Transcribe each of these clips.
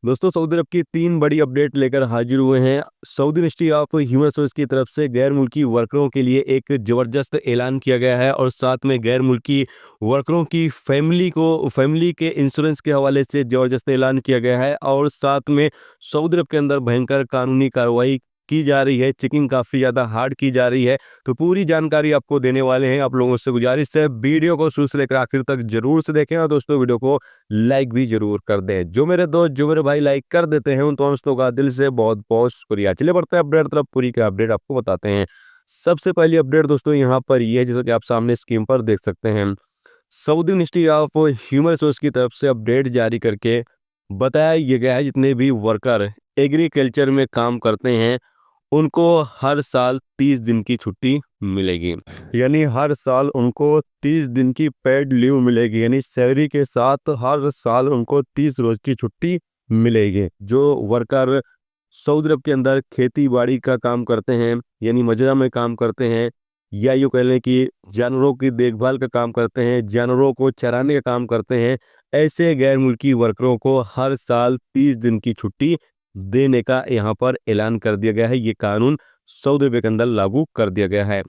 दोस्तों, सऊदी अरब की 3 बड़ी अपडेट लेकर हाजिर हुए हैं। Saudi ministry of human resource की तरफ से गैर मुल्की वर्करों के लिए एक ज़बरदस्त ऐलान किया गया है और साथ में गैर मुल्की वर्करों की फैमिली के इंश्योरेंस के हवाले से ज़बरदस्त ऐलान किया गया है और साथ में सऊदी अरब के अंदर भयंकर कानूनी कार्रवाई की जा रही है। चेकिंग काफ़ी ज़्यादा हार्ड की जा रही है। तो पूरी जानकारी आपको देने वाले हैं। आप लोगों से गुजारिश है, वीडियो को शुरू से लेकर आखिर तक जरूर से देखें और दोस्तों वीडियो को लाइक भी जरूर कर दें। जो मेरे दोस्त जो मेरे भाई लाइक कर देते हैं उन दोस्तों का दिल से बहुत बहुत शुक्रिया। चलिए बढ़ते हैं अपडेट तरफ, पूरी का अपडेट आपको बताते हैं। सबसे पहली अपडेट दोस्तों यहाँ पर ये है, जैसा कि आप सामने स्क्रीन पर देख सकते हैं। Saudi ministry of human resource की तरफ से अपडेट जारी करके बताया ये गया है, जितने भी वर्कर एग्रीकल्चर में काम करते हैं उनको हर साल 30 दिन की छुट्टी मिलेगी। यानी हर साल उनको 30 दिन की पेड लीव मिलेगी, यानी सैलरी के साथ हर साल उनको 30 रोज की छुट्टी मिलेगी। जो वर्कर सऊदी अरब के अंदर खेती बाड़ी का काम करते हैं, यानी मजरा में काम करते हैं, या यूँ कह लें कि जानवरों की देखभाल का काम करते हैं, जानवरों को चराने का काम करते हैं, ऐसे गैर मुल्की वर्करों को हर साल 30 दिन की छुट्टी देने का यहाँ पर ऐलान कर दिया गया है। ये कानून सऊदी अरब के अंदर लागू कर दिया गया है।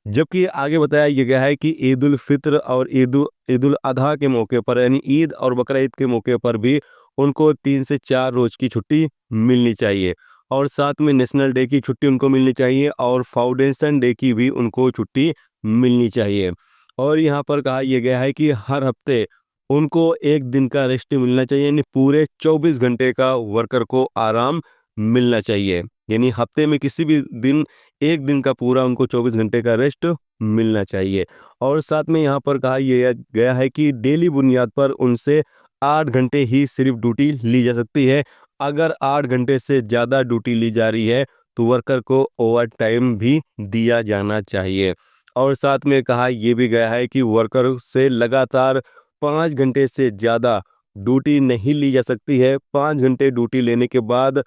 जबकि आगे बताया ये गया है कि ईद उल फित्र और ईद उल अधा के मौके पर, यानी ईद और बकरा ईद के मौके पर भी उनको 3 से 4 रोज की छुट्टी मिलनी चाहिए और साथ में नेशनल डे की छुट्टी उनको मिलनी चाहिए और फाउंडेशन डे की भी उनको छुट्टी मिलनी चाहिए। और यहाँ पर कहा यह गया है कि हर हफ्ते उनको 1 दिन का रेस्ट मिलना चाहिए, यानी पूरे 24 घंटे का वर्कर को आराम मिलना चाहिए। यानी हफ्ते में किसी भी दिन 1 दिन का पूरा उनको 24 घंटे का रेस्ट मिलना चाहिए। और साथ में यहाँ पर कहा यह गया है कि डेली बुनियाद पर उनसे 8 घंटे ही सिर्फ ड्यूटी ली जा सकती है। अगर 8 घंटे से ज़्यादा ड्यूटी ली जा रही है तो वर्कर को ओवर टाइम भी दिया जाना चाहिए। और साथ में कहा यह भी गया है कि वर्कर से लगातार 5 घंटे से ज़्यादा ड्यूटी नहीं ली जा सकती है। 5 घंटे ड्यूटी लेने के बाद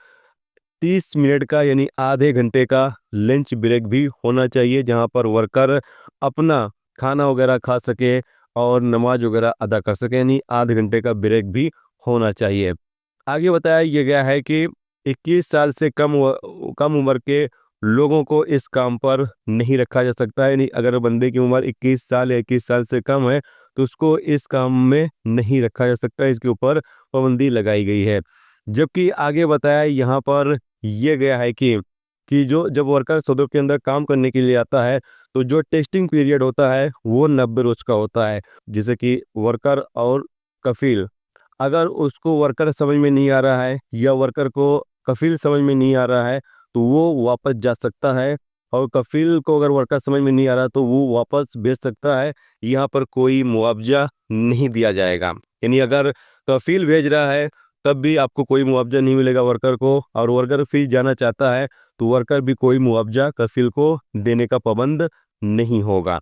30 मिनट का, यानी आधे घंटे का लंच ब्रेक भी होना चाहिए, जहां पर वर्कर अपना खाना वगैरह खा सके और नमाज वगैरह अदा कर सके, यानी आधे घंटे का ब्रेक भी होना चाहिए। आगे बताया यह गया है कि 21 साल से कम उम्र के लोगों को इस काम पर नहीं रखा जा सकता है। यानी अगर बंदे की उम्र 21 साल या 21 साल से कम है तो उसको इस काम में नहीं रखा जा सकता, इसके ऊपर पाबंदी लगाई गई है। जबकि आगे बताया यहाँ पर यह गया है कि जो जब वर्कर सऊदी अरब के अंदर काम करने के लिए आता है तो जो टेस्टिंग पीरियड होता है वो 90 रोज का होता है। जैसे कि वर्कर और कफील, अगर उसको वर्कर समझ में नहीं आ रहा है या वर्कर को कफील समझ में नहीं आ रहा है तो वो वापस जा सकता है, और कफील को अगर वर्कर समझ में नहीं आ रहा तो वो वापस भेज सकता है। यहाँ पर कोई मुआवजा नहीं दिया जाएगा। यानी अगर कफील भेज रहा है तब भी आपको कोई मुआवजा नहीं मिलेगा वर्कर को, और वर्कर फिर जाना चाहता है तो वर्कर भी कोई मुआवजा कफील को देने का पाबंद नहीं होगा।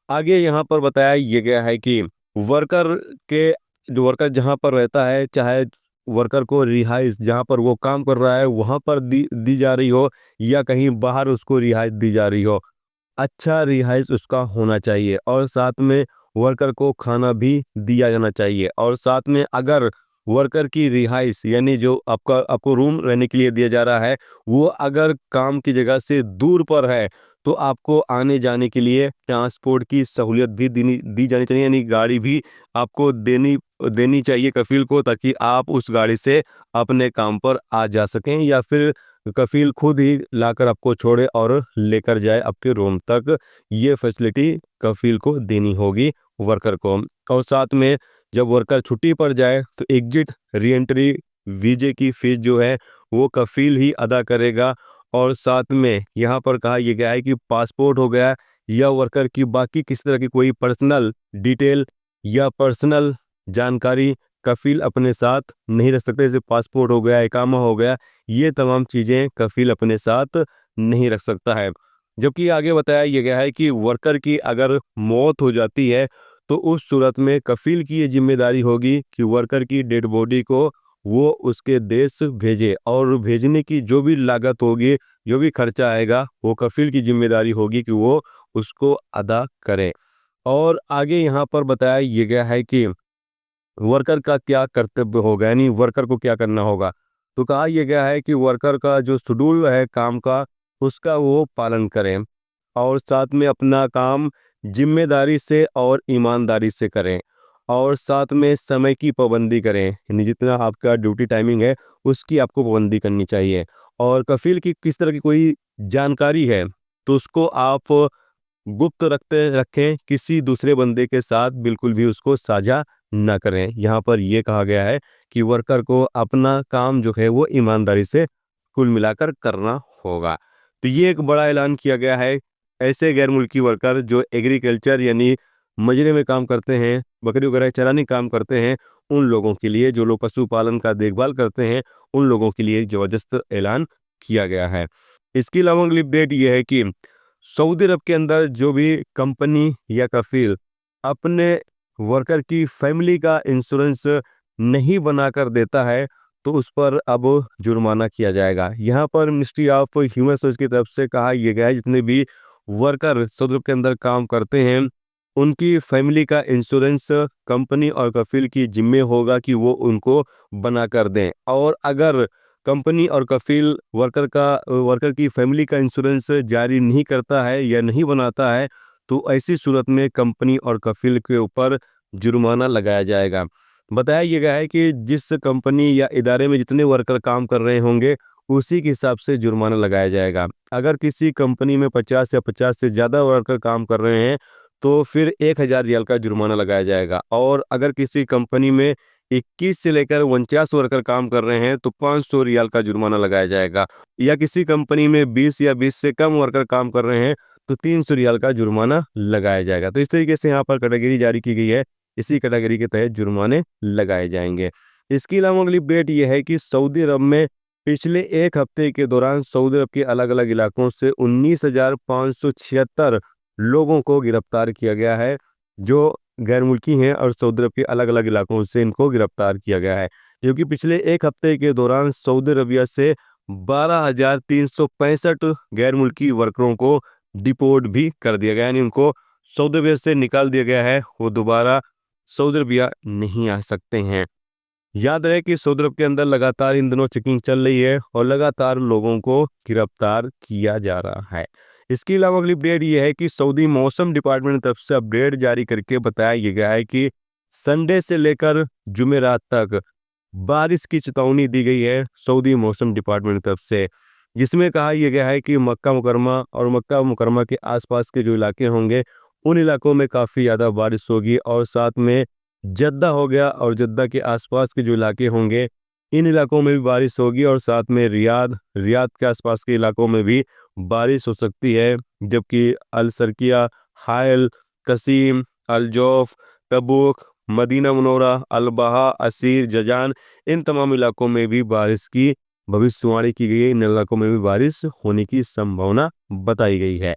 आगे यहाँ पर बताया यह गया है कि वर्कर के जो वर्कर जहाँ पर रहता है, चाहे वर्कर को रिहाइश जहाँ पर वो काम कर रहा है वहाँ पर दी जा रही हो या कहीं बाहर उसको रिहाइश दी जा रही हो, अच्छा रिहाइश उसका होना चाहिए। और साथ में वर्कर को खाना भी दिया जाना चाहिए। और साथ में अगर वर्कर की रिहाइश, यानी जो आपको रूम रहने के लिए दिया जा रहा है, वो अगर काम की जगह से दूर पर है तो आपको आने जाने के लिए ट्रांसपोर्ट की सहूलियत भी दी जानी चाहिए, यानी गाड़ी भी आपको देनी चाहिए कफील को, ताकि आप उस गाड़ी से अपने काम पर आ जा सकें, या फिर कफील खुद ही लाकर आपको छोड़े और लेकर जाए आपके रूम तक। ये फैसिलिटी कफील को देनी होगी वर्कर को। और साथ में जब वर्कर छुट्टी पर जाए तो एग्जिट री एंट्री वीजे की फीस जो है वो कफील ही अदा करेगा। और साथ में यहाँ पर कहा यह गया है कि पासपोर्ट हो गया या वर्कर की बाकी किसी तरह की कोई पर्सनल डिटेल या पर्सनल जानकारी कफील अपने साथ नहीं रख सकते। जैसे पासपोर्ट हो गया, इकामा हो गया, ये तमाम चीज़ें कफील अपने साथ नहीं रख सकता है। जबकि आगे बताया यह गया है कि वर्कर की अगर मौत हो जाती है तो उस सूरत में कफील की ये जिम्मेदारी होगी कि वर्कर की डेड बॉडी को वो उसके देश भेजे, और भेजने की जो भी लागत होगी, जो भी खर्चा आएगा, वो कफील की जिम्मेदारी होगी कि वो उसको अदा करे। और आगे यहाँ पर बताया यह गया है कि वर्कर का क्या कर्तव्य होगा, यानी वर्कर को क्या करना होगा। तो कहा यह गया है कि वर्कर का जो शेड्यूल है काम का, उसका वो पालन करें और साथ में अपना काम जिम्मेदारी से और ईमानदारी से करें और साथ में समय की पाबंदी करें, यानी जितना आपका ड्यूटी टाइमिंग है उसकी आपको पाबंदी करनी चाहिए। और कफील की किस तरह की कोई जानकारी है तो उसको आप गुप्त रखते रखें, किसी दूसरे बंदे के साथ बिल्कुल भी उसको साझा ना करें। यहाँ पर यह कहा गया है कि वर्कर को अपना काम जो है वो ईमानदारी से कुल मिलाकर करना होगा। तो ये एक बड़ा ऐलान किया गया है ऐसे गैर मुल्की वर्कर जो एग्रीकल्चर यानी मजरे में काम करते हैं, बकरी वगैरह चरानी काम करते हैं, उन लोगों के लिए, जो लोग पशुपालन का देखभाल करते हैं, उन लोगों के लिए ज़बरदस्त ऐलान किया गया है। इसके अलावा अगली अपडेट ये है कि सऊदी अरब के अंदर जो भी कंपनी या कफील अपने वर्कर की फैमिली का इंश्योरेंस नहीं बनाकर देता है तो उस पर अब जुर्माना किया जाएगा। यहाँ पर मिनिस्ट्री ऑफ ह्यूमन रिसोर्स की तरफ से कहा यह गया है जितने भी वर्कर सऊदी अरब के अंदर काम करते हैं उनकी फैमिली का इंश्योरेंस कंपनी और कफील की जिम्मे होगा कि वो उनको बना कर दें। और अगर कंपनी और कफील वर्कर की फैमिली का इंश्योरेंस जारी नहीं करता है या नहीं बनाता है तो ऐसी सूरत में कंपनी और कफील के ऊपर जुर्माना लगाया जाएगा। बताया यह गया है कि जिस कंपनी या इदारे में जितने वर्कर काम कर रहे होंगे उसी के हिसाब से जुर्माना लगाया जाएगा। अगर किसी कंपनी में 50 या 50 से ज़्यादा वर्कर काम कर रहे हैं तो फिर 1000 रियाल का जुर्माना लगाया जाएगा। और अगर किसी कंपनी में 21 से लेकर 49 वर्कर काम कर रहे हैं तो 500 रियाल का जुर्माना लगाया जाएगा। या किसी कंपनी में 20 या 20 से कम वर्कर काम कर रहे हैं तो 300 रियाल का जुर्माना लगाया जाएगा। तो इस तरीके से यहाँ पर कैटेगरी जारी की गई है, इसी कैटेगरी के तहत जुर्माने लगाए जाएंगे। इसके अलावा अगली अपडेट यह है कि सऊदी अरब में पिछले एक हफ्ते के दौरान सऊदी अरब के अलग अलग इलाकों से 19,576 लोगों को गिरफ्तार किया गया है जो गैर मुल्की हैं और सऊदी अरब के अलग अलग इलाकों से इनको गिरफ्तार किया गया है। क्योंकि पिछले एक हफ्ते के दौरान सऊदी अरबिया से 12,365 गैर मुल्की वर्करों को डिपोर्ट भी कर दिया गया, यानी उनको सऊदी अरबिया से निकाल दिया गया है, वो दोबारा सऊदी अरबिया नहीं आ सकते हैं। याद रहे कि सऊदी अरब के अंदर लगातार इन दिनों चेकिंग चल रही है और लगातार लोगों को गिरफ्तार किया जा रहा है। इसके अलावा अगली अपडेट यह है कि सऊदी मौसम डिपार्टमेंट की तरफ से अपडेट जारी करके बताया गया है कि संडे से लेकर जुमेरात तक बारिश की चेतावनी दी गई है सऊदी मौसम डिपार्टमेंट की तरफ से, जिसमें कहा यह गया है कि मक्का मुकरमा और मक्का मुकरमा के आसपास के जो इलाके होंगे उन इलाकों में काफ़ी ज़्यादा बारिश होगी और साथ में जद्दा हो गया और जद्दा के आसपास के जो इलाके होंगे इन इलाकों में भी बारिश होगी और साथ में रियाद के आसपास के इलाकों में भी बारिश हो सकती है। जबकि अल सरकिया, हायल, कसीम, अल जौफ, तबूक, मदीना मुनव्वरा, अल बहा, असीर, जजान, इन तमाम इलाकों में भी बारिश की भविष्यवाणी की गई है। इन इलाकों में भी बारिश होने की संभावना बताई गई है।